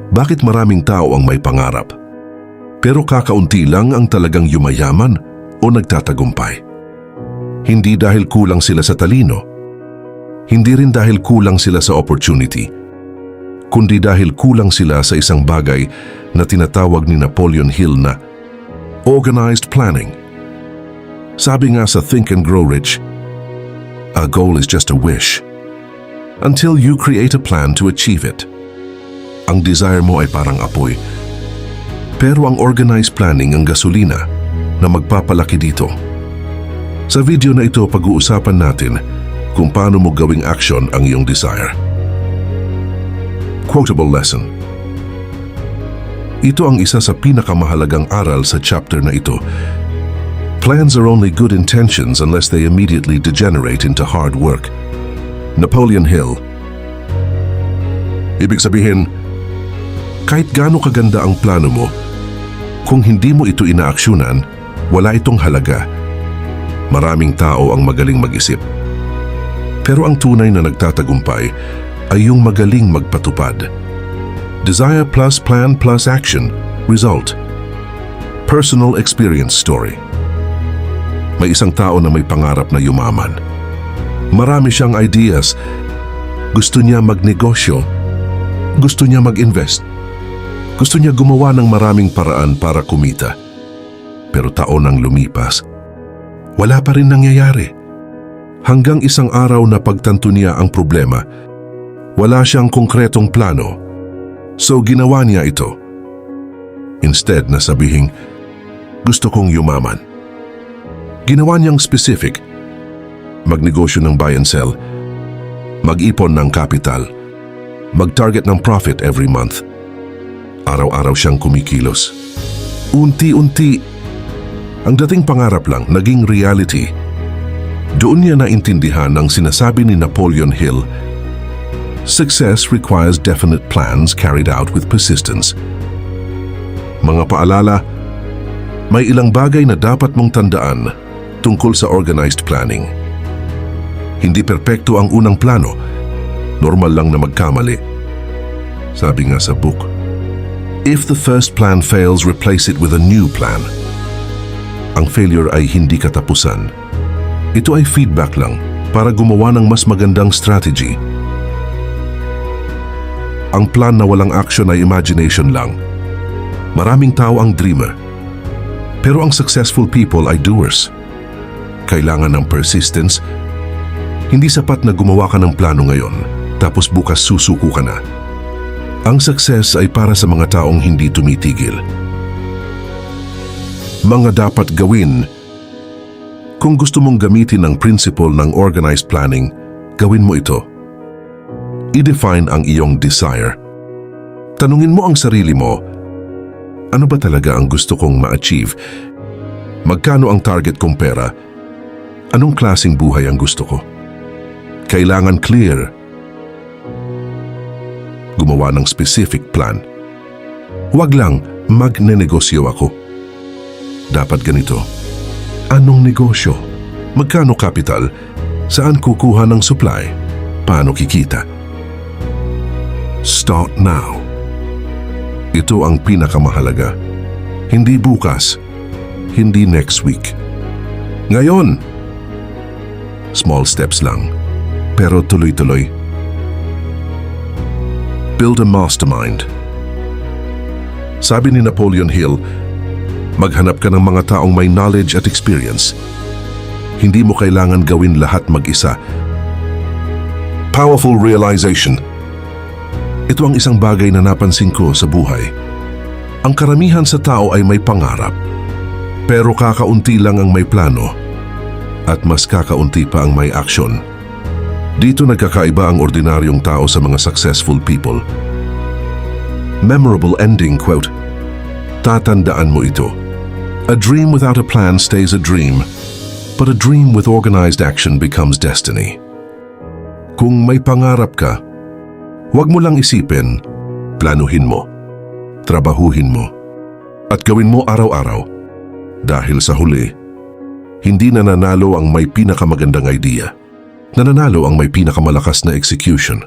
Bakit maraming tao ang may pangarap? Pero kakaunti lang ang talagang yumayaman o nagtatagumpay? Hindi dahil kulang sila sa talino, hindi rin dahil kulang sila sa opportunity, kundi dahil kulang sila sa isang bagay na tinatawag ni Napoleon Hill na organized planning. Sabi nga sa Think and Grow Rich, a goal is just a wish until you create a plan to achieve it. Ang desire mo ay parang apoy, pero ang organized planning ang gasolina na magpapalaki dito. Sa video na ito, pag-uusapan natin kung paano mo gawing action ang iyong desire. Quotable lesson. Ito ang isa sa pinakamahalagang aral sa chapter na ito. Plans are only good intentions unless they immediately degenerate into hard work. Napoleon Hill. Ibig sabihin, kahit gaano kaganda ang plano mo, kung hindi mo ito inaaksyonan, wala itong halaga. Maraming tao ang magaling mag-isip. Pero ang tunay na nagtatagumpay ay yung magaling magpatupad. Desire plus plan plus action. Result. Personal experience story. May isang tao na may pangarap na yumaman. Marami siyang ideas. Gusto niya magnegosyo. Gusto niya mag-invest. Gusto niya gumawa ng maraming paraan para kumita. Pero taon ang lumipas. Wala pa rin nangyayari. Hanggang isang araw na pagtanto niya ang problema, wala siyang konkretong plano. So ginawa niya ito. Instead na sabihing, gusto kong yumaman. Ginawa niyang specific. Magnegosyo ng buy and sell. Mag-ipon ng capital. Mag-target ng profit every month. Araw-araw siyang kumikilos. Unti-unti, ang dating pangarap lang naging reality. Doon niya naintindihan ang sinasabi ni Napoleon Hill, success requires definite plans carried out with persistence. Mga paalala, may ilang bagay na dapat mong tandaan tungkol sa organized planning. Hindi perpekto ang unang plano, normal lang na magkamali. Sabi nga sa book, if the first plan fails, replace it with a new plan. Ang failure ay hindi katapusan. Ito ay feedback lang para gumawa ng mas magandang strategy. Ang plan na walang action ay imagination lang. Maraming tao ang dreamer. Pero ang successful people ay doers. Kailangan ng persistence. Hindi sapat na gumawa ka ng plano ngayon, tapos bukas susuko ka na. Ang success ay para sa mga taong hindi tumitigil. Mga dapat gawin. Kung gusto mong gamitin ang principle ng organized planning, gawin mo ito. I-define ang iyong desire. Tanungin mo ang sarili mo, ano ba talaga ang gusto kong ma-achieve? Magkano ang target kong pera? Anong klaseng buhay ang gusto ko? Kailangan clear. Gumawa ng specific plan. Huwag lang magnenegosyo ako. Dapat ganito. Anong negosyo? Magkano capital? Saan kukuha ng supply? Paano kikita? Start now. Ito ang pinakamahalaga. Hindi bukas. Hindi next week. Ngayon. Small steps lang. Pero tuloy-tuloy. Build a mastermind. Sabi ni Napoleon Hill, maghanap ka ng mga taong may knowledge at experience. Hindi mo kailangan gawin lahat mag-isa. Powerful realization. Ito ang isang bagay na napansin ko sa buhay. Ang karamihan sa tao ay may pangarap, pero kakaunti lang ang may plano at mas kakaunti pa ang may aksyon. Dito nagkakaiba ang ordinaryong tao sa mga successful people. Memorable ending quote. Tatandaan mo ito. A dream without a plan stays a dream, but a dream with organized action becomes destiny. Kung may pangarap ka, huwag mo lang isipin, planuhin mo, trabahuhin mo, at gawin mo araw-araw. Dahil sa huli, hindi nananalo ang may pinakamagandang idea. Nananalo ang may pinakamalakas na execution.